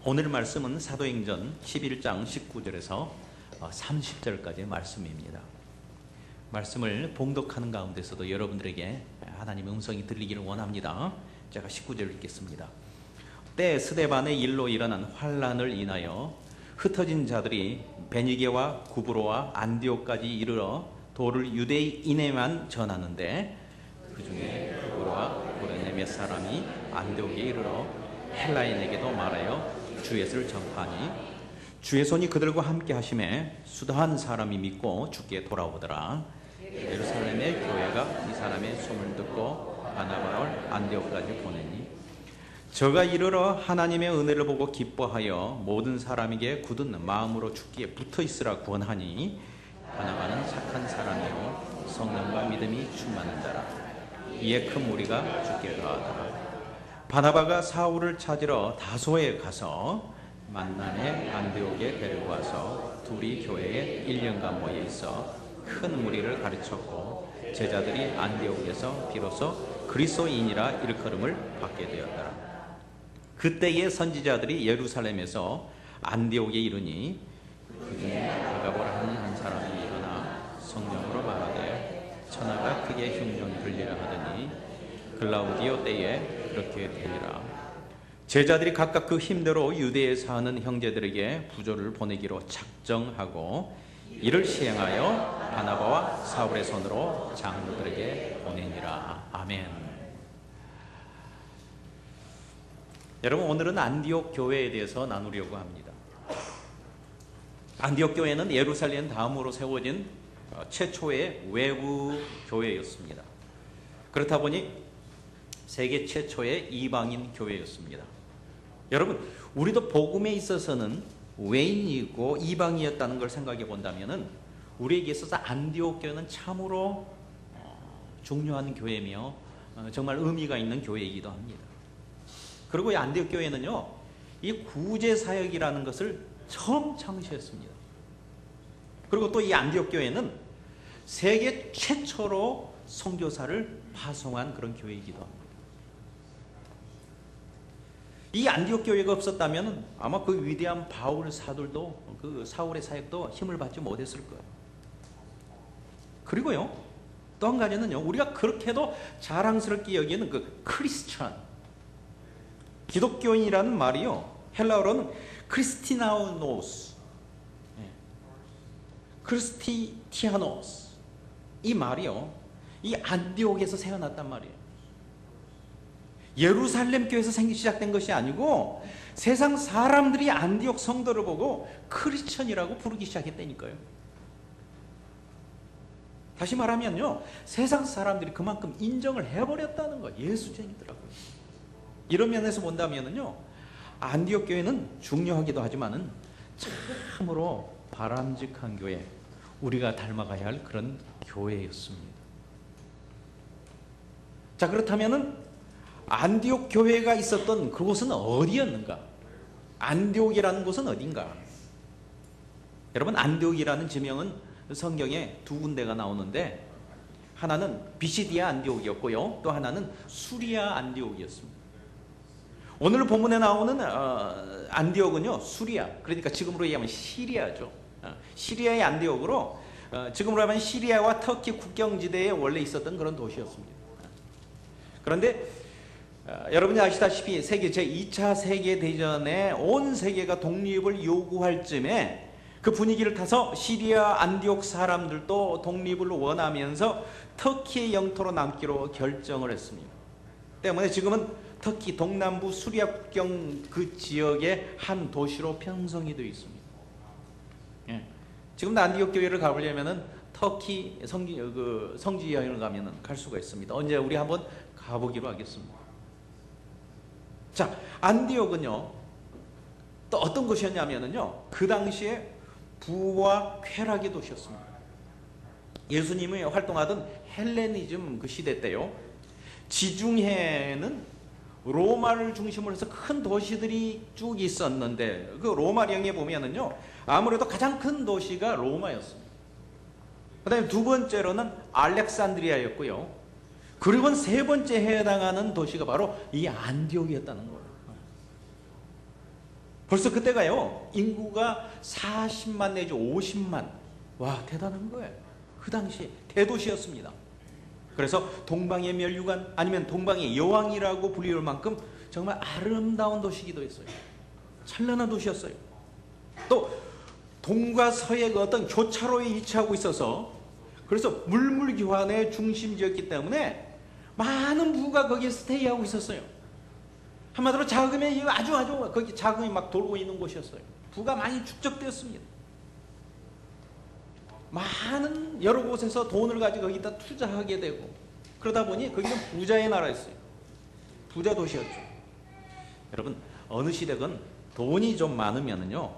오늘 말씀은 사도행전 11장 19절에서 30절까지의 말씀입니다. 말씀을 봉독하는 가운데서도 여러분들에게 하나님의 음성이 들리기를 원합니다. 제가 19절 읽겠습니다. 때 스데반의 일로 일어난 환란을 인하여 흩어진 자들이 베니게와 구브로와 안디옥까지 이르러 도를 유대인에만 전하는데 그 중에 구브로와 고레네 몇 사람이 안디옥에 이르러 헬라인에게도 말하여 주 예수를 전파하니 주의 손이 그들과 함께 하심에 수다한 사람이 믿고 주께 돌아오더라. 예루살렘의 교회가 이 사람의 소문을 듣고 바나바를 안디옥까지 보내니 저가 이르러 하나님의 은혜를 보고 기뻐하여 모든 사람에게 굳은 마음으로 주께 붙어 있으라 구원하니 바나바는 착한 사람이요 성령과 믿음이 충만한 자라. 이에 큰 무리가 주께 더하더라. 바나바가 사울을 찾으러 다소에 가서 만난에 안디옥에 데리고 와서 둘이 교회에 1년간 모여 있어 큰 무리를 가르쳤고 제자들이 안디옥에서 비로소 그리스도인이라 일컬음을 받게 되었더라. 그때의 선지자들이 예루살렘에서 안디옥에 이르니 그중에 아가보라 하는 한 사람이 일어나 성령으로 말하되 천하가 크게 흉년이 들리라 하더니 글라우디오 때에 그렇게 되리라. 제자들이 각각 그 힘대로 유대에 사는 형제들에게 부조를 보내기로 작정하고 이를 시행하여 바나바와 사울의 손으로 장로들에게 보내니라. 아멘. 여러분, 오늘은 안디옥 교회에 대해서 나누려고 합니다. 안디옥 교회는 예루살렘 다음으로 세워진 최초의 외부 교회였습니다. 그렇다 보니 세계 최초의 이방인 교회였습니다. 여러분, 우리도 복음에 있어서는 외인이고 이방이었다는 걸 생각해 본다면 우리에게 있어서 안디옥 교회는 참으로 중요한 교회며 정말 의미가 있는 교회이기도 합니다. 그리고 이 안디옥 교회는요, 이 구제 사역이라는 것을 처음 창시했습니다. 그리고 또 이 안디옥 교회는 세계 최초로 선교사를 파송한 그런 교회이기도 합니다. 이 안디옥 교회가 없었다면 아마 그 위대한 바울 사도도 그 사울의 사역도 힘을 받지 못했을 거예요. 그리고요, 또 한 가지는요, 우리가 그렇게도 자랑스럽게 여기는 그 크리스천, 기독교인이라는 말이요, 헬라어로는 크리스티나우노스, 크리스티티아노스, 이 말이요, 이 안디옥에서 태어났단 말이에요. 예루살렘 교회에서 시작된 것이 아니고 세상 사람들이 안디옥 성도를 보고 크리스천이라고 부르기 시작했다니까요. 다시 말하면요, 세상 사람들이 그만큼 인정을 해버렸다는 거예요. 예수쟁이더라고요. 이런 면에서 본다면요, 안디옥 교회는 중요하기도 하지만은 참으로 바람직한 교회, 우리가 닮아가야 할 그런 교회였습니다. 자, 그렇다면은 안디옥 교회가 있었던 그곳은 어디였는가? 안디옥이라는 곳은 어딘가? 여러분, 안디옥이라는 지명은 성경에 두 군데가 나오는데 하나는 비시디아 안디옥이었고요, 또 하나는 수리아 안디옥이었습니다. 오늘 본문에 나오는 안디옥은요, 수리아, 그러니까 지금으로 얘기하면 시리아죠. 시리아의 안디옥으로 지금으로 하면 시리아와 터키 국경지대에 원래 있었던 그런 도시였습니다. 그런데 여러분이 아시다시피 세계 제2차 세계대전에 온 세계가 독립을 요구할 쯤에 그 분위기를 타서 시리아 안디옥 사람들도 독립을 원하면서 터키의 영토로 남기로 결정을 했습니다. 때문에 지금은 터키 동남부 수리아 국경 그 지역의 한 도시로 편성이 되어 있습니다. 지금 안디옥 교회를 가보려면은 터키 성지 여행을 가면은 갈 수가 있습니다. 언제 우리 한번 가보기로 하겠습니다. 자, 안디옥은요, 또 어떤 곳이었냐면요, 그 당시에 부와 쾌락의 도시였습니다. 예수님이 활동하던 헬레니즘 그 시대 때요, 지중해는 로마를 중심으로 해서 큰 도시들이 쭉 있었는데 그 로마령에 보면은요, 아무래도 가장 큰 도시가 로마였습니다. 그 다음에 두 번째로는 알렉산드리아였고요, 그리고 세 번째에 해당하는 도시가 바로 이 안디옥이었다는 거예요. 벌써 그때가요, 인구가 40만 내지 50만. 와, 대단한 거예요. 그 당시 대도시였습니다. 그래서 동방의 면류관, 아니면 동방의 여왕이라고 불리울 만큼 정말 아름다운 도시기도 했어요. 찬란한 도시였어요. 또 동과 서의 그 어떤 교차로에 위치하고 있어서, 그래서 물물교환의 중심지였기 때문에 많은 부가 거기에 스테이하고 있었어요. 한마디로 자금이 아주 거기 자금이 막 돌고 있는 곳이었어요. 부가 많이 축적되었습니다. 많은 여러 곳에서 돈을 가지고 거기다 투자하게 되고, 그러다 보니 거기는 부자의 나라였어요. 부자 도시였죠. 여러분, 어느 시대건 돈이 좀 많으면은요,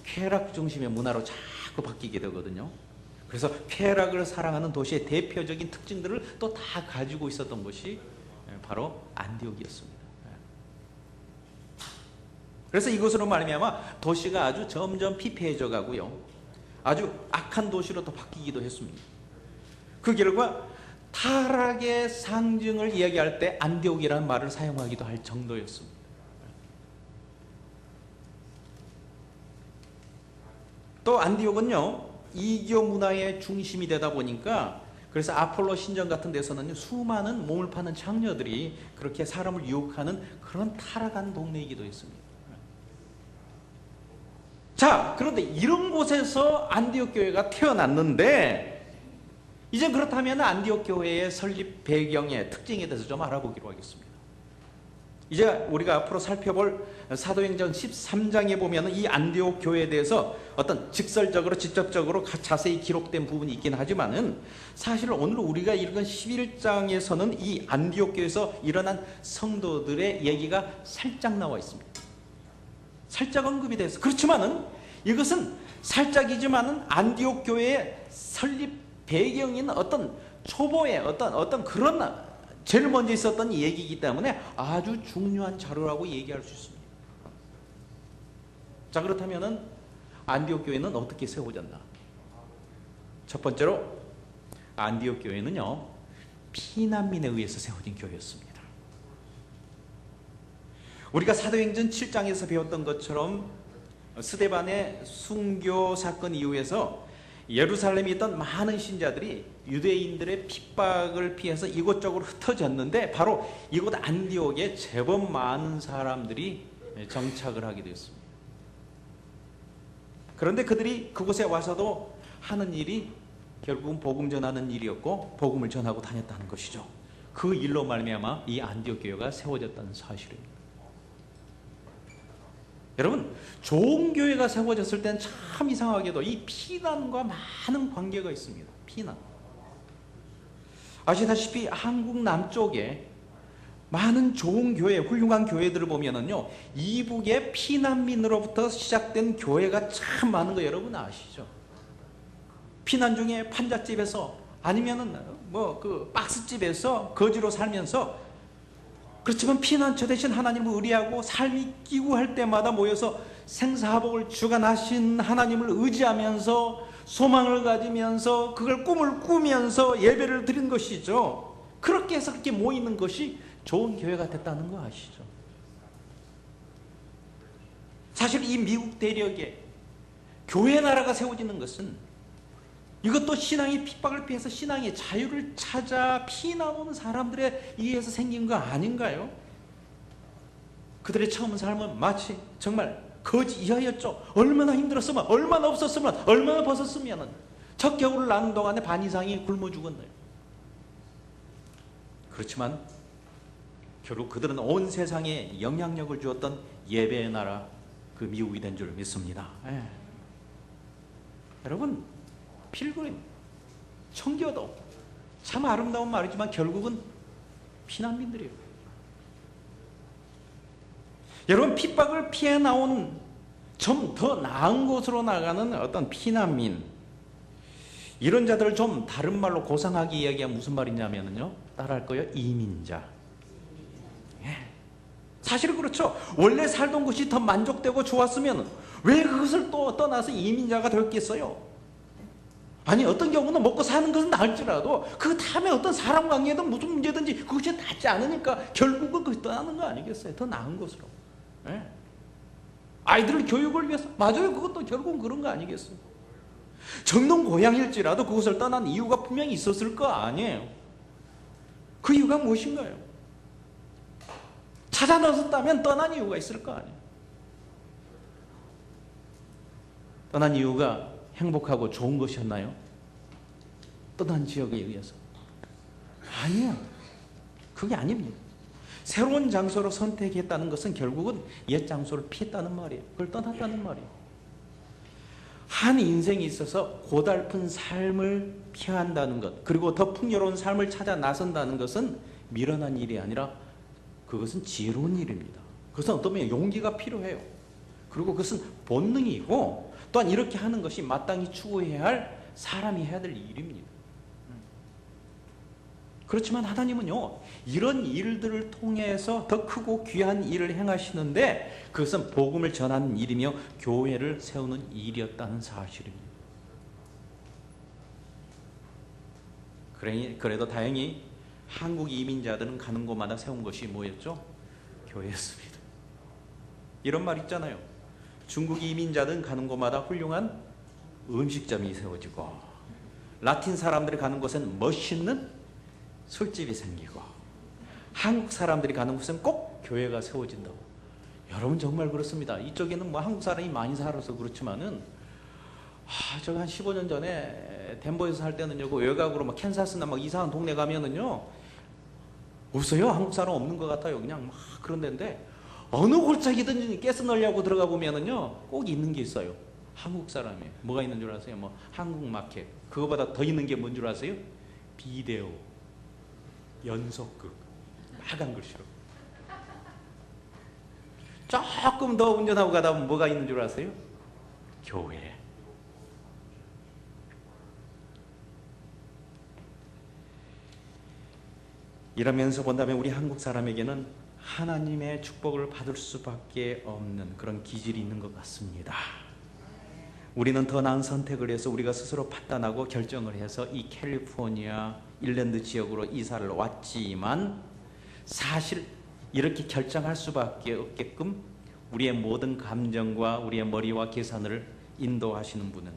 쾌락 중심의 문화로 자꾸 바뀌게 되거든요. 그래서 쾌락을 사랑하는 도시의 대표적인 특징들을 또 다 가지고 있었던 곳이 바로 안디옥이었습니다. 그래서 이것으로 말미암아 도시가 아주 점점 피폐해져 가고요, 아주 악한 도시로 또 바뀌기도 했습니다. 그 결과 타락의 상징을 이야기할 때 안디옥이라는 말을 사용하기도 할 정도였습니다. 또 안디옥은요, 이교 문화의 중심이 되다 보니까, 그래서 아폴로 신전 같은 데서는 수많은 몸을 파는 창녀들이 그렇게 사람을 유혹하는 그런 타락한 동네이기도 했습니다. 자, 그런데 이런 곳에서 안디옥 교회가 태어났는데, 이제 그렇다면 안디옥 교회의 설립 배경의 특징에 대해서 좀 알아보기로 하겠습니다. 이제 우리가 앞으로 살펴볼 사도행전 13장에 보면 이 안디옥 교회에 대해서 어떤 직설적으로 직접적으로 자세히 기록된 부분이 있긴 하지만은, 사실 오늘 우리가 읽은 11장에서는 이 안디옥 교회에서 일어난 성도들의 얘기가 살짝 나와 있습니다. 살짝 언급이 돼서, 그렇지만은 이것은 살짝이지만은 안디옥 교회의 설립 배경인 어떤 초보의 어떤 그런 제일 먼저 있었던 얘기이기 때문에 아주 중요한 자료라고 얘기할 수 있습니다. 자, 그렇다면은 안디옥 교회는 어떻게 세워졌나? 첫 번째로 안디옥 교회는요, 피난민에 의해서 세워진 교회였습니다. 우리가 사도행전 7장에서 배웠던 것처럼 스데반의 순교 사건 이후에서 예루살렘에 있던 많은 신자들이 유대인들의 핍박을 피해서 이곳저곳 흩어졌는데, 바로 이곳 안디옥에 제법 많은 사람들이 정착을 하게 되었습니다. 그런데 그들이 그곳에 와서도 하는 일이 결국은 복음 전하는 일이었고, 복음을 전하고 다녔다는 것이죠. 그 일로 말미암아 이 안디옥 교회가 세워졌다는 사실입니다. 여러분, 좋은 교회가 세워졌을 때는 참 이상하게도 이 피난과 많은 관계가 있습니다. 피난. 아시다시피 한국 남쪽에 많은 좋은 교회, 훌륭한 교회들을 보면은요, 이북의 피난민으로부터 시작된 교회가 참 많은 거 여러분 아시죠? 피난 중에 판잣집에서, 아니면은 그 박스집에서 거지로 살면서, 그렇지만 피난처 대신 하나님을 의뢰하고 삶이 끼고할 때마다 모여서 생사화복을 주관하신 하나님을 의지하면서 소망을 가지면서 그걸 꿈을 꾸면서 예배를 드린 것이죠. 그렇게 해서 그렇게 모이는 것이 좋은 교회가 됐다는 거 아시죠? 사실 이 미국 대륙에 교회 나라가 세워지는 것은 이것도 신앙의 핍박을 피해서 신앙의 자유를 찾아 피난 오는 사람들에 의해서 생긴 거 아닌가요? 그들의 처음 삶은 마치 정말 거지 이하였죠. 얼마나 힘들었으면, 얼마나 없었으면, 얼마나 벗었으면 첫 겨울을 나는 동안에 반 이상이 굶어 죽었네요. 그렇지만 결국 그들은 온 세상에 영향력을 주었던 예배의 나라, 그 미국이 된 줄 믿습니다. 여러분, 필그림, 청교도 참 아름다운 말이지만 결국은 피난민들이에요. 여러분, 핍박을 피해 나온 좀 더 나은 곳으로 나가는 어떤 피난민, 이런 자들을 좀 다른 말로 고상하게 이야기하면 무슨 말이냐면요, 따라할 거예요, 이민자. 사실은 그렇죠. 원래 살던 곳이 더 만족되고 좋았으면 왜 그것을 또 떠나서 이민자가 됐겠어요? 아니, 어떤 경우는 먹고 사는 것은 나을지라도 그 다음에 어떤 사람 관계든 무슨 문제든지 그것이 닿지 않으니까 결국은 그것이 떠나는 거 아니겠어요? 더 나은 곳으로. 아이들 교육을 위해서. 맞아요. 그것도 결국은 그런 거 아니겠어요? 정동 고향일지라도 그곳을 떠난 이유가 분명히 있었을 거 아니에요. 그 이유가 무엇인가요? 찾아 나섰다면 떠난 이유가 있을 거 아니에요. 떠난 이유가 행복하고 좋은 것이었나요? 떠난 지역에 의해서? 아니요. 그게 아닙니다. 새로운 장소로 선택했다는 것은 결국은 옛 장소를 피했다는 말이에요. 그걸 떠났다는 말이에요. 한 인생에 있어서 고달픈 삶을 피한다는 것, 그리고 더 풍요로운 삶을 찾아 나선다는 것은 미련한 일이 아니라 그것은 지혜로운 일입니다. 그것은 어떤 면에 용기가 필요해요. 그리고 그것은 본능이고, 또한 이렇게 하는 것이 마땅히 추구해야 할 사람이 해야 될 일입니다. 그렇지만 하나님은요, 이런 일들을 통해서 더 크고 귀한 일을 행하시는데 그것은 복음을 전하는 일이며 교회를 세우는 일이었다는 사실입니다. 그래도 다행히 한국 이민자들은 가는 곳마다 세운 것이 뭐였죠? 교회였습니다. 이런 말 있잖아요. 중국 이민자들은 가는 곳마다 훌륭한 음식점이 세워지고, 라틴 사람들이 가는 곳엔 멋있는 술집이 생기고, 한국 사람들이 가는 곳은 꼭 교회가 세워진다고. 여러분 정말 그렇습니다. 이쪽에는 뭐 한국 사람이 많이 살아서 그렇지만은, 제가 한 15년 전에 덴버에서 살 때는요, 그 외곽으로 막 캔사스나 막 이상한 동네 가면은요, 없어요. 한국 사람 없는 것 같아요. 그냥 막 그런 데인데, 어느 골짜기든지 가스 넣으려고 들어가 보면은요, 꼭 있는 게 있어요. 한국 사람이. 뭐가 있는 줄 아세요? 뭐 한국 마켓. 그거보다 더 있는 게 뭔 줄 아세요? 비데오, 연속극, 빨간 글씨로. 조금 더 운전하고 가다 보면 뭐가 있는 줄 아세요? 교회. 이러면서 본다면 우리 한국 사람에게는 하나님의 축복을 받을 수밖에 없는 그런 기질이 있는 것 같습니다. 우리는 더 나은 선택을 해서 우리가 스스로 판단하고 결정을 해서 이 캘리포니아 일랜드 지역으로 이사를 왔지만, 사실 이렇게 결정할 수밖에 없게끔 우리의 모든 감정과 우리의 머리와 계산을 인도하시는 분은,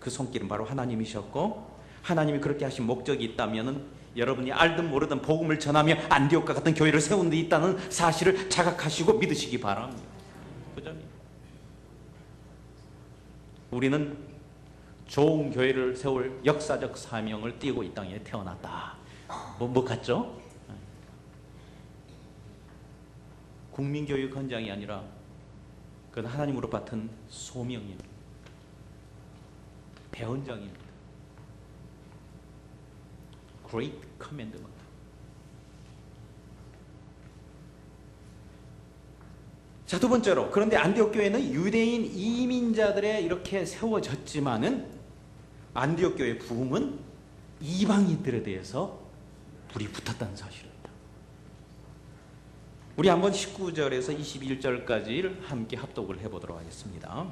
그 손길은 바로 하나님이셨고, 하나님이 그렇게 하신 목적이 있다면은 여러분이 알든 모르든 복음을 전하며 안디옥과 같은 교회를 세운 데 있다는 사실을 자각하시고 믿으시기 바랍니다. 그 점이에요. 우리는 좋은 교회를 세울 역사적 사명을 띠고 이 땅에 태어났다. 뭐 같죠? 국민교육 헌장이 아니라 그건 하나님으로 받은 소명입니다. 대헌장입니다. Great Commandment. 자, 두 번째로, 그런데 안디옥 교회는 유대인 이민자들에 이렇게 세워졌지만은 안디옥 교회의 부흥은 이방인들에 대해서 불이 붙었다는 사실입니다. 우리 한번 19절에서 21절까지를 함께 합독을 해보도록 하겠습니다.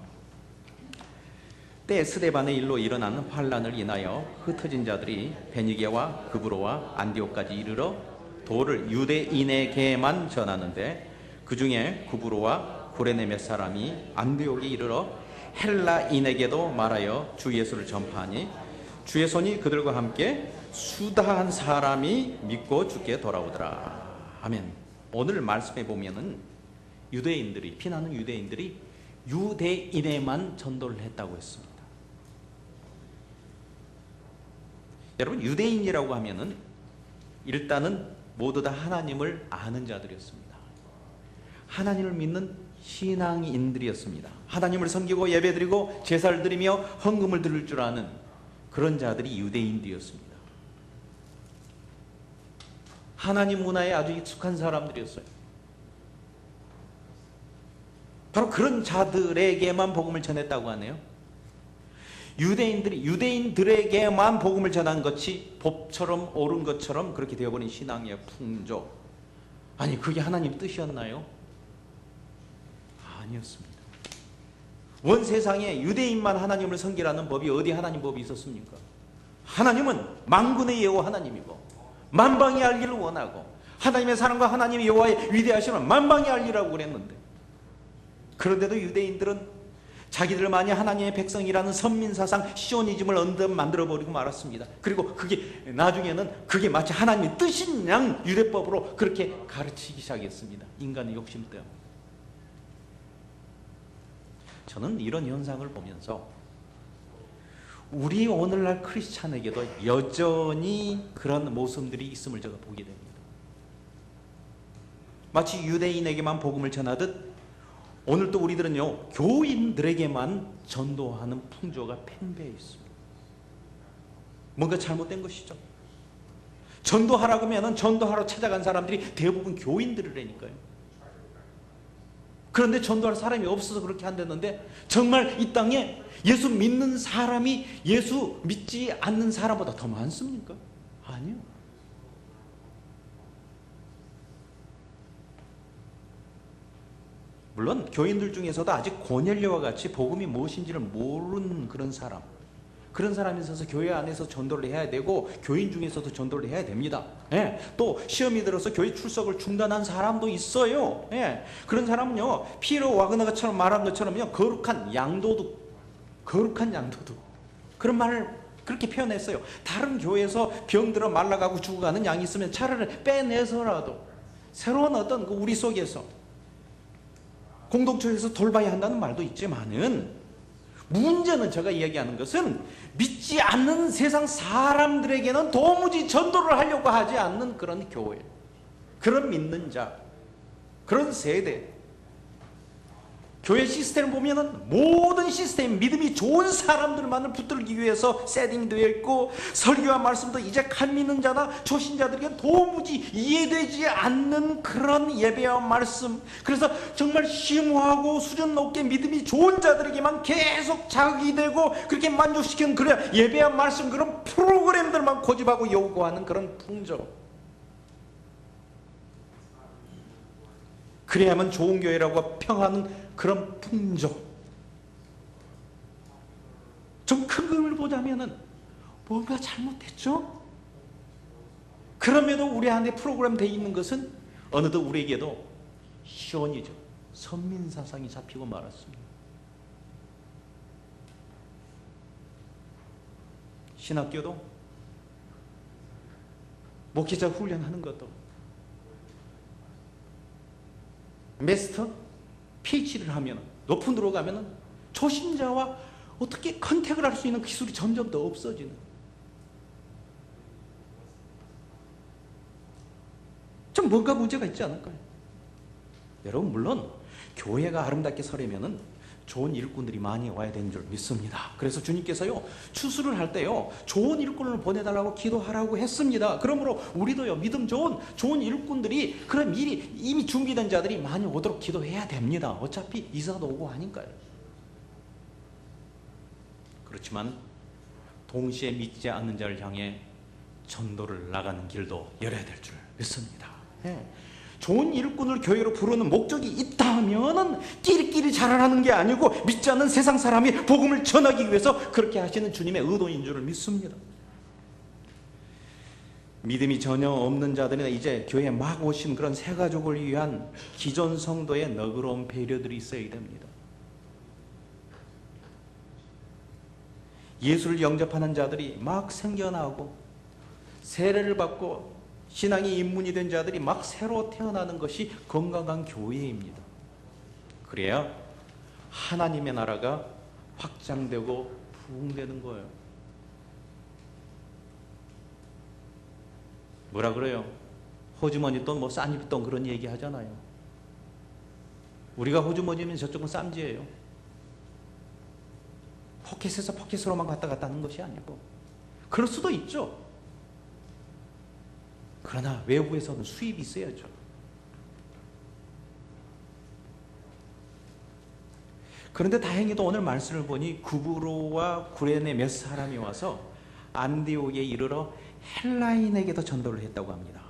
때 스데반의 일로 일어난 환란을 인하여 흩어진 자들이 베니게와 그브로와 안디옥까지 이르러 도를 유대인에게만 전하는데, 그 중에 그브로와 구레네 몇 사람이 안디옥에 이르러 헬라인에게도 말하여 주 예수를 전파하니, 주의 손이 그들과 함께 수다한 사람이 믿고 주께 돌아오더라. 아멘. 오늘 말씀에 보면은 유대인들이, 피나는 유대인들이 유대인에만 전도를 했다고 했습니다. 여러분, 유대인이라고 하면은 일단은 모두 다 하나님을 아는 자들이었습니다. 하나님을 믿는 신앙인들이었습니다. 하나님을 섬기고 예배드리고 제사를 드리며 헌금을 드릴 줄 아는 그런 자들이 유대인들이었습니다. 하나님 문화에 아주 익숙한 사람들이었어요. 바로 그런 자들에게만 복음을 전했다고 하네요. 유대인들에게만 복음을 전한 것이 법처럼 옳은 것처럼 그렇게 되어버린 신앙의 풍조. 아니, 그게 하나님 뜻이었나요? 아니었습니다. 원 세상에 유대인만 하나님을 섬기라는 법이 어디 하나님 법이 있었습니까? 하나님은 만군의 여호와 하나님이고 만방이 알기를 원하고, 하나님의 사랑과 하나님의 여호와의 위대하심을 만방이 알리라고 그랬는데, 그런데도 유대인들은 자기들만이 하나님의 백성이라는 선민사상 시오니즘을 언뜻 만들어버리고 말았습니다. 그리고 그게 나중에는 그게 마치 하나님의 뜻인 양 유대법으로 그렇게 가르치기 시작했습니다. 인간의 욕심 때문에. 저는 이런 현상을 보면서 우리 오늘날 크리스찬에게도 여전히 그런 모습들이 있음을 제가 보게 됩니다. 마치 유대인에게만 복음을 전하듯 오늘도 우리들은요, 교인들에게만 전도하는 풍조가 팽배해 있습니다. 뭔가 잘못된 것이죠. 전도하라고 하면 전도하러 찾아간 사람들이 대부분 교인들이라니까요. 그런데 전도할 사람이 없어서 그렇게 한댔는데, 정말 이 땅에 예수 믿는 사람이 예수 믿지 않는 사람보다 더 많습니까? 아니요. 물론 교인들 중에서도 아직 고넬료와 같이 복음이 무엇인지를 모르는 그런 사람이 있어서 교회 안에서 전도를 해야 되고 교인 중에서도 전도를 해야 됩니다. 예, 또 시험이 들어서 교회 출석을 중단한 사람도 있어요. 예, 그런 사람은요, 피에로 와그나가처럼 말한 것처럼요, 거룩한 양도도 그런 말을 그렇게 표현했어요. 다른 교회에서 병들어 말라가고 죽어가는 양이 있으면 차라리 빼내서라도 새로운 어떤 우리 속에서 공동체에서 돌봐야 한다는 말도 있지만은, 문제는 제가 이야기하는 것은 믿지 않는 세상 사람들에게는 도무지 전도를 하려고 하지 않는 그런 교회, 그런 믿는 자, 그런 세대. 교회 시스템을 보면은 모든 시스템, 믿음이 좋은 사람들만을 붙들기 위해서 세팅되어 있고, 설교와 말씀도 이제 간 믿는 자나 초신자들에게 도무지 이해되지 않는 그런 예배와 말씀. 그래서 정말 심오하고 수준 높게 믿음이 좋은 자들에게만 계속 자극이 되고 그렇게 만족시키는 그런 예배와 말씀, 그런 프로그램들만 고집하고 요구하는 그런 풍조. 그래야만 좋은 교회라고 평하는 그런 풍조. 좀 큰 그림을 보자면은 뭔가 잘못됐죠? 그럼에도 우리 안에 프로그램 되어 있는 것은 어느덧 우리에게도 시온이죠. 선민사상이 잡히고 말았습니다. 신학교도 목회자 훈련하는 것도 마스터, PhD를 하면, 높은 데로 가면 초신자와 어떻게 컨택을 할 수 있는 기술이 점점 더 없어지는. 좀 뭔가 문제가 있지 않을까요? 여러분, 물론 교회가 아름답게 서려면은 좋은 일꾼들이 많이 와야 되는 줄 믿습니다. 그래서 주님께서요, 추수를 할 때요, 좋은 일꾼을 보내달라고 기도하라고 했습니다. 그러므로 우리도요, 믿음 좋은 일꾼들이, 그런 미리 이미 준비된 자들이 많이 오도록 기도해야 됩니다. 어차피 이사도 오고 하니까요. 그렇지만 동시에 믿지 않는 자를 향해 전도를 나가는 길도 열어야 될 줄 믿습니다. 네. 좋은 일꾼을 교회로 부르는 목적이 있다면은 끼리끼리 자라라는 게 아니고, 믿지 않는 세상 사람이 복음을 전하기 위해서 그렇게 하시는 주님의 의도인 줄을 믿습니다. 믿음이 전혀 없는 자들이나 이제 교회에 막 오신 그런 새 가족을 위한 기존 성도의 너그러운 배려들이 있어야 됩니다. 예수를 영접하는 자들이 막 생겨나고 세례를 받고 신앙이 입문이 된 자들이 막 새로 태어나는 것이 건강한 교회입니다. 그래야 하나님의 나라가 확장되고 부흥되는 거예요. 뭐라 그래요? 호주머니 돈, 싼입돈 그런 얘기 하잖아요. 우리가 호주머니면 저쪽은 쌈지예요. 포켓에서 포켓으로만 갔다 갔다 하는 것이 아니고, 그럴 수도 있죠. 그러나 외부에서는 수입이 있어야죠. 그런데 다행히도 오늘 말씀을 보니 구브로와 구레네 몇 사람이 와서 안디옥에 이르러 헬라인에게도 전도를 했다고 합니다.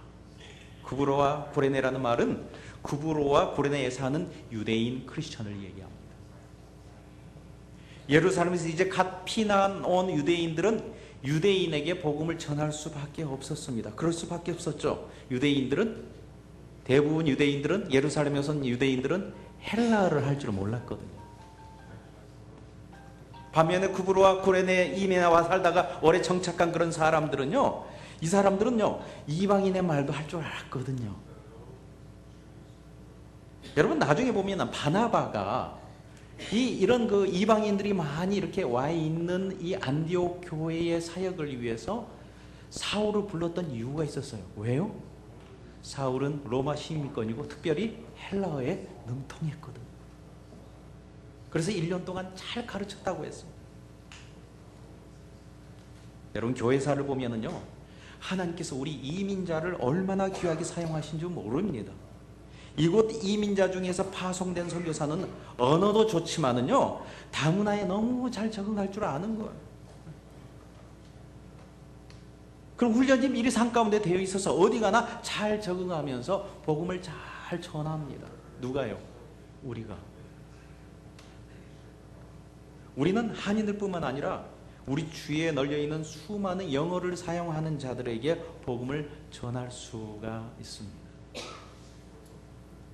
구브로와 구레네라는 말은 구브로와 구레네에 사는 유대인 크리스천을 얘기합니다. 예루살렘에서 이제 갓 피난 온 유대인들은 유대인에게 복음을 전할 수밖에 없었습니다. 그럴 수밖에 없었죠. 대부분 유대인들은, 예루살렘에 선 유대인들은 헬라어를 할 줄은 몰랐거든요. 반면에 구브로와 구레네 이메나와 살다가 오래 정착한 그런 사람들은요, 이 사람들은요 이방인의 말도 할 줄 알았거든요. 여러분 나중에 보면 바나바가 이런 그 이방인들이 많이 이렇게 와 있는 이 안디옥 교회의 사역을 위해서 사울을 불렀던 이유가 있었어요. 왜요? 사울은 로마 시민권이고 특별히 헬라어에 능통했거든요. 그래서 1년 동안 잘 가르쳤다고 했습니다. 여러분 교회사를 보면은요, 하나님께서 우리 이민자를 얼마나 귀하게 사용하신 줄 모릅니다. 이곳 이민자 중에서 파송된 선교사는 언어도 좋지만은요, 다문화에 너무 잘 적응할 줄 아는 거예요. 그럼 훈련이 미리 산 가운데 되어 있어서 어디 가나 잘 적응하면서 복음을 잘 전합니다. 누가요? 우리가. 우리는 한인들 뿐만 아니라 우리 주위에 널려있는 수많은 영어를 사용하는 자들에게 복음을 전할 수가 있습니다.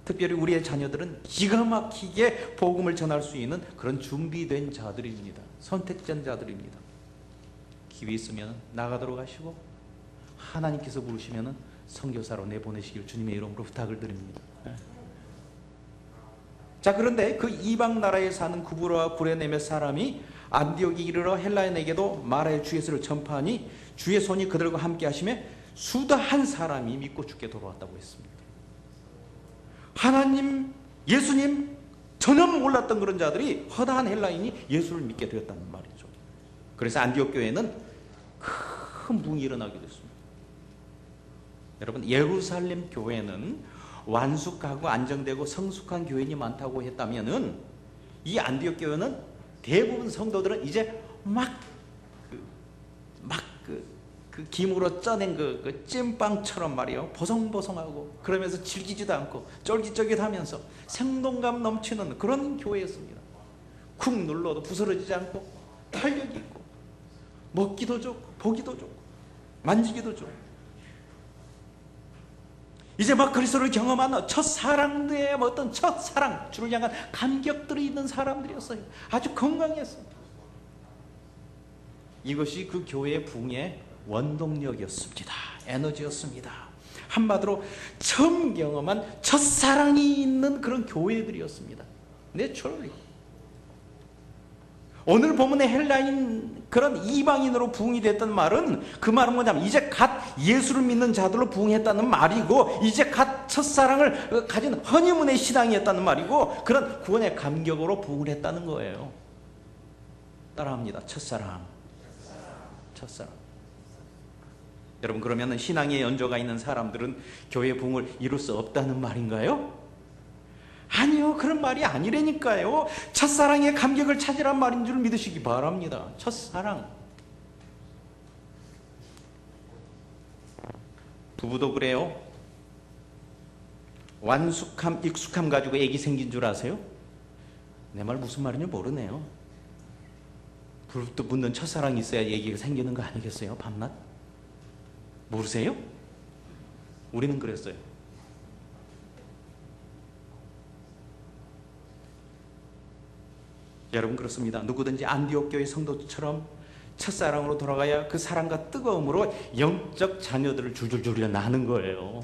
특별히 우리의 자녀들은 기가 막히게 복음을 전할 수 있는 그런 준비된 자들입니다. 선택된 자들입니다. 기회 있으면 나가도록 하시고 하나님께서 부르시면 선교사로 내보내시길 주님의 이름으로 부탁을 드립니다. 자, 그런데 그 이방 나라에 사는 구브로와 구레네 몇 사람이 안디옥에 이르러 헬라인에게도 말하여 주 예수를 전파하니 주의 손이 그들과 함께 하심에 수다한 사람이 믿고 주께 돌아왔다고 했습니다. 하나님, 예수님 전혀 몰랐던 그런 자들이 허다한 헬라인이 예수를 믿게 되었다는 말이죠. 그래서 안디옥 교회는 큰 붕이 일어나게 됐습니다. 여러분, 예루살렘 교회는 완숙하고 안정되고 성숙한 교인이 많다고 했다면은 이 안디옥 교회는 대부분 성도들은 이제 그 김으로 쪄낸 그 찐빵처럼 말이요, 보송보송하고 그러면서 질기지도 않고 쫄깃쫄깃하면서 생동감 넘치는 그런 교회였습니다. 쿡 눌러도 부스러지지 않고 탄력이 있고 먹기도 좋고 보기도 좋고 만지기도 좋고, 이제 막 그리스도를 경험한 첫사랑들의 어떤 첫사랑, 주를 향한 감격들이 있는 사람들이었어요. 아주 건강했어요. 이것이 그 교회의 부흥의 원동력이었습니다. 에너지였습니다. 한마디로 처음 경험한 첫사랑이 있는 그런 교회들이었습니다. 내추럴리. 오늘 본문의 헬라인, 그런 이방인으로 부흥이 됐던 말은, 그 말은 뭐냐면 이제 갓 예수를 믿는 자들로 부흥했다는 말이고, 이제 갓 첫사랑을 가진 허니문의 신앙이었다는 말이고, 그런 구원의 감격으로 부흥을 했다는 거예요. 따라합니다. 첫사랑. 첫사랑. 여러분, 그러면 신앙의 연조가 있는 사람들은 교회 부흥을 이룰 수 없다는 말인가요? 아니요, 그런 말이 아니라니까요. 첫사랑의 감격을 찾으란 말인 줄 믿으시기 바랍니다. 첫사랑. 부부도 그래요. 완숙함, 익숙함 가지고 애기 생긴 줄 아세요? 내 말 무슨 말인지 모르네요. 불도 붙는 첫사랑이 있어야 애기가 생기는 거 아니겠어요? 밤낮? 모르세요? 우리는 그랬어요. 여러분, 그렇습니다. 누구든지 안디옥 교회 성도처럼 첫사랑으로 돌아가야 그 사랑과 뜨거움으로 영적 자녀들을 줄줄줄 낳는 거예요.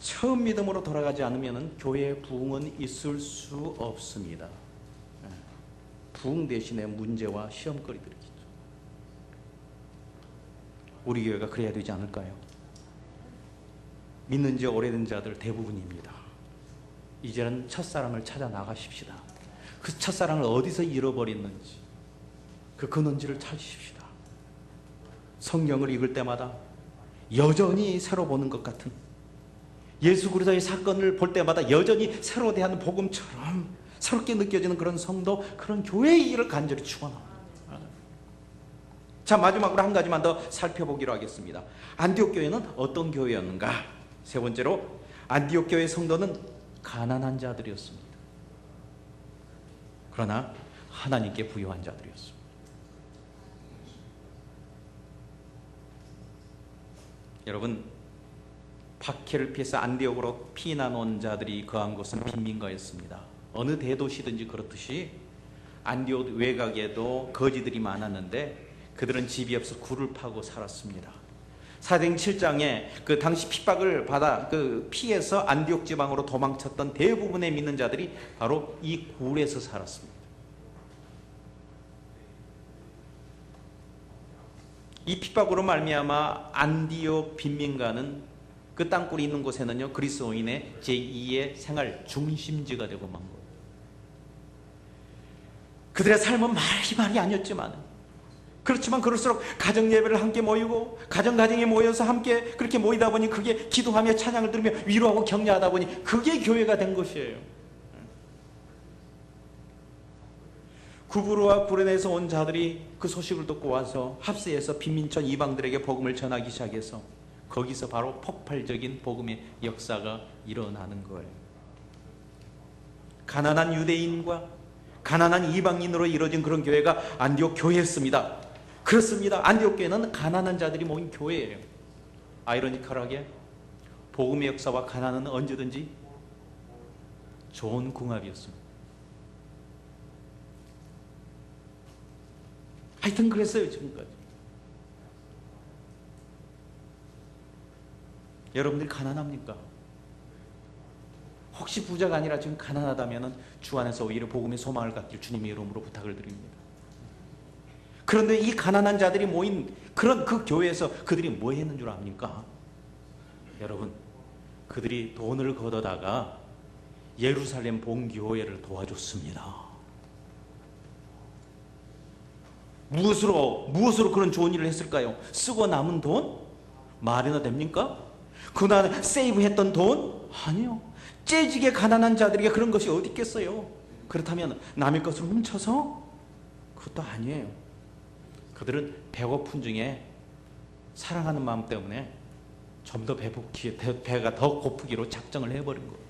처음 믿음으로 돌아가지 않으면 교회의 부흥은 있을 수 없습니다. 부흥 대신에 문제와 시험거리들이겠죠. 우리 교회가 그래야 되지 않을까요? 믿는 지 오래된 자들 대부분입니다. 이제는 첫사랑을 찾아 나가십시다. 그 첫사랑을 어디서 잃어버렸는지 그 근원지를 찾으십시다. 성경을 읽을 때마다 여전히 새로 보는 것 같은, 예수 그리스도의 사건을 볼 때마다 여전히 새로 대하는 복음처럼 새롭게 느껴지는 그런 성도, 그런 교회의 일을 간절히 축원합니다. 자, 마지막으로 한 가지만 더 살펴보기로 하겠습니다. 안디옥 교회는 어떤 교회였는가? 세 번째로, 안디옥 교회 성도는 가난한 자들이었습니다. 그러나 하나님께 부유한 자들이었습니다. 여러분, 박해를 피해서 안디옥으로 피난 온 자들이 거한 곳은 빈민가였습니다. 어느 대도시든지 그렇듯이 안디옥 외곽에도 거지들이 많았는데 그들은 집이 없어 굴을 파고 살았습니다. 사도행 7장에 그 당시 핍박을 받아 피해서 안디옥 지방으로 도망쳤던 대부분의 믿는 자들이 바로 이 굴에서 살았습니다. 이 핍박으로 말미암아 안디옥 빈민가는 그 땅굴이 있는 곳에는요, 그리스도인의 제2의 생활 중심지가 되고 만 거예요. 그들의 삶은 말이 아니었지만, 그렇지만 그럴수록 가정 예배를 함께 모이고 가정에 모여서 함께 그렇게 모이다 보니 그게 기도하며 찬양을 들으며 위로하고 격려하다 보니 그게 교회가 된 것이에요. 구브로와 구레네에서 온 자들이 그 소식을 듣고 와서 합세에서 빈민촌 이방들에게 복음을 전하기 시작해서 거기서 바로 폭발적인 복음의 역사가 일어나는 거예요. 가난한 유대인과 가난한 이방인으로 이루어진 그런 교회가 안디옥 교회였습니다. 그렇습니다. 안디옥 교회는 가난한 자들이 모인 교회예요. 아이러니컬하게 복음의 역사와 가난은 언제든지 좋은 궁합이었습니다. 하여튼 그랬어요, 지금까지. 여러분들이 가난합니까? 혹시 부자가 아니라 지금 가난하다면 주 안에서 오히려 복음의 소망을 갖길 주님의 이름으로 부탁을 드립니다. 그런데 이 가난한 자들이 모인 그런 그 교회에서 그들이 뭐 했는 줄 압니까? 여러분, 그들이 돈을 걷어다가 예루살렘 본교회를 도와줬습니다. 무엇으로 그런 좋은 일을 했을까요? 쓰고 남은 돈? 말이나 됩니까? 그날 세이브했던 돈? 아니요. 째지게 가난한 자들에게 그런 것이 어디 있겠어요? 그렇다면 남의 것을 훔쳐서? 그것도 아니에요. 그들은 배고픈 중에 사랑하는 마음 때문에 좀 더 배가 더 고프기로 작정을 해버린 거예요.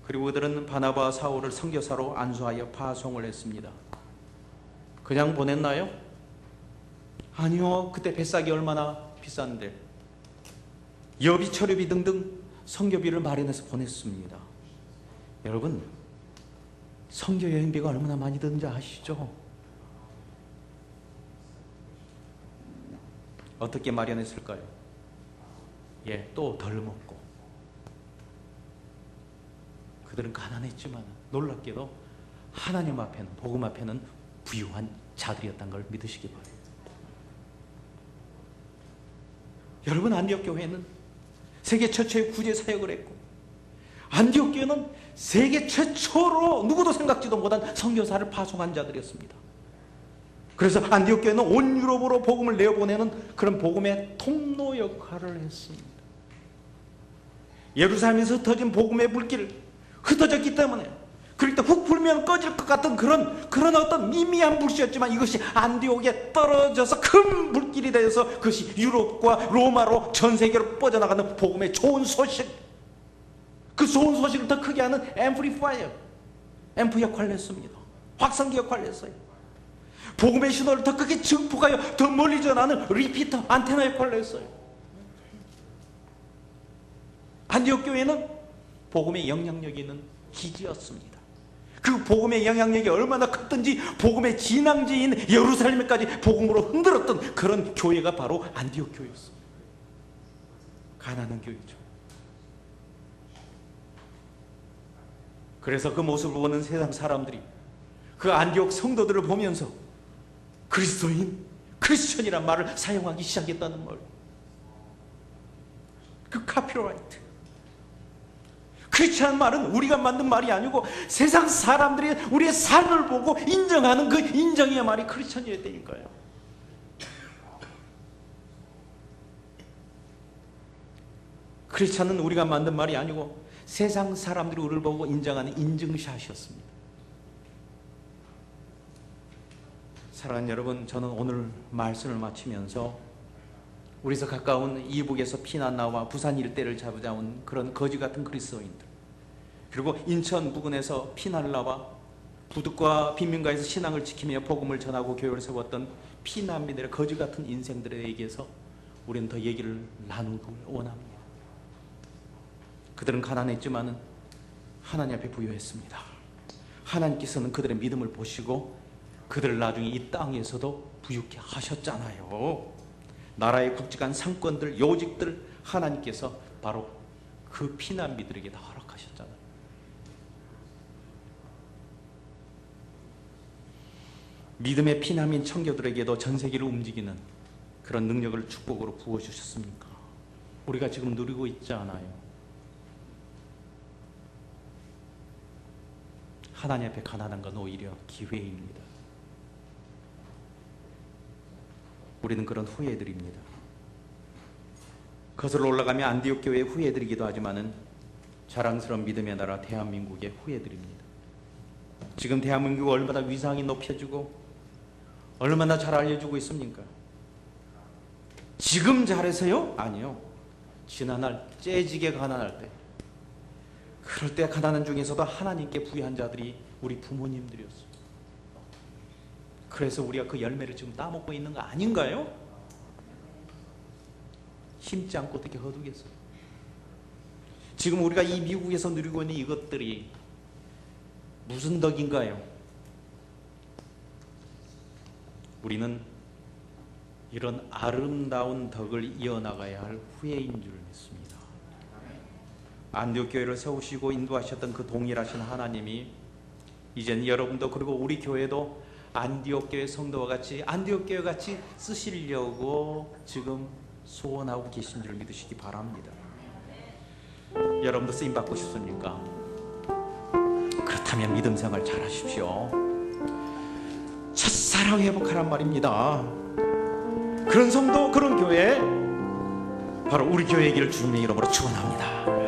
그리고 그들은 바나바와 사울을 선교사로 안수하여 파송을 했습니다. 그냥 보냈나요? 아니요. 그때 뱃삭이 얼마나 비싼데 여비, 처료비 등등 선교비를 마련해서 보냈습니다. 여러분, 선교 여행비가 얼마나 많이 드는지 아시죠? 어떻게 마련했을까요? 또 덜 먹고. 그들은 가난했지만 놀랍게도 하나님 앞에는, 복음 앞에는 부유한 자들이었다는 걸 믿으시기 바랍니다. 여러분, 안디옥 교회는 세계 최초의 구제 사역을 했고, 안디옥 교회는 세계 최초로 누구도 생각지도 못한 선교사를 파송한 자들이었습니다. 그래서 안디옥 교회는 온 유럽으로 복음을 내어보내는 그런 복음의 통로 역할을 했습니다. 예루살렘에서 흩어진 복음의 불길, 흩어졌기 때문에 그럴 때 훅 불면 꺼질 것 같은 그런 어떤 미미한 불씨였지만 이것이 안디옥에 떨어져서 큰 불길이 되어서 그것이 유럽과 로마로 전 세계로 뻗어나가는 복음의 좋은 소식, 그 좋은 소식을 더 크게 하는 앰플리파이어, 앰프 역할을 했습니다. 확성기 역할을 했어요. 복음의 신호를 더 크게 증폭하여 더 멀리 전하는 리피터, 안테나 역할을 했어요. 안디옥 교회는 복음의 영향력이 있는 기지였습니다. 그 복음의 영향력이 얼마나 컸든지 복음의 진앙지인 예루살렘까지 복음으로 흔들었던 그런 교회가 바로 안디옥 교회였습니다. 가난한 교회죠. 그래서 그 모습을 보는 세상 사람들이 그 안디옥 성도들을 보면서 그리스도인, 크리스천이란 말을 사용하기 시작했다는 말. 그 카피라이트. 크리스천 말은 우리가 만든 말이 아니고 세상 사람들이 우리의 삶을 보고 인정하는 그 인정의 말이 크리스천이어야 되니까요. 크리스천은 우리가 만든 말이 아니고 세상 사람들이 우리를 보고 인정하는 인증샷이었습니다. 사랑하는 여러분, 저는 오늘 말씀을 마치면서 우리서 가까운 이북에서 피난 나와 부산 일대를 잡아온 그런 거지 같은 그리스도인들, 그리고 인천 부근에서 피난을 나와 부득과 빈민가에서 신앙을 지키며 복음을 전하고 교회를 세웠던 피난민들의 거지 같은 인생들에게서 우리는 더 얘기를 나누길 원합니다. 그들은 가난했지만 하나님 앞에 부유했습니다. 하나님께서는 그들의 믿음을 보시고 그들을 나중에 이 땅에서도 부유케 하셨잖아요. 나라의 굵직한 상권들, 요직들 하나님께서 바로 그 피난민들에게 다 허락하셨잖아요. 믿음의 피난민 청교들에게도 전 세계를 움직이는 그런 능력을 축복으로 부어주셨습니까? 우리가 지금 누리고 있지 않아요? 하나님 앞에 가난한 건 오히려 기회입니다. 우리는 그런 후예들입니다. 거슬러 올라가며 안디옥 교회의 후예들이기도 하지만은 자랑스러운 믿음의 나라 대한민국의 후예들입니다. 지금 대한민국이 얼마나 위상이 높여지고 얼마나 잘 알려주고 있습니까? 지금 잘해서요? 아니요. 지난날 째지게 가난할 때, 그럴 때 가난한 중에서도 하나님께 부유한 자들이 우리 부모님들이었어요. 그래서 우리가 그 열매를 지금 따먹고 있는 거 아닌가요? 힘지 않고 어떻게 거두겠어요? 지금 우리가 이 미국에서 누리고 있는 이것들이 무슨 덕인가요? 우리는 이런 아름다운 덕을 이어나가야 할 후예인 줄 믿습니다. 안디옥 교회를 세우시고 인도하셨던 그 동일하신 하나님이 이제는 여러분도 그리고 우리 교회도 안디옥 교회 성도와 같이 안디옥 교회 같이 쓰시려고 지금 소원하고 계신 줄 믿으시기 바랍니다. 여러분도 쓰임 받고 싶습니까? 그렇다면 믿음 생활 잘 하십시오. 첫사랑 회복하란 말입니다. 그런 성도, 그런 교회, 바로 우리 교회이기를 주님의 이름으로 축원합니다.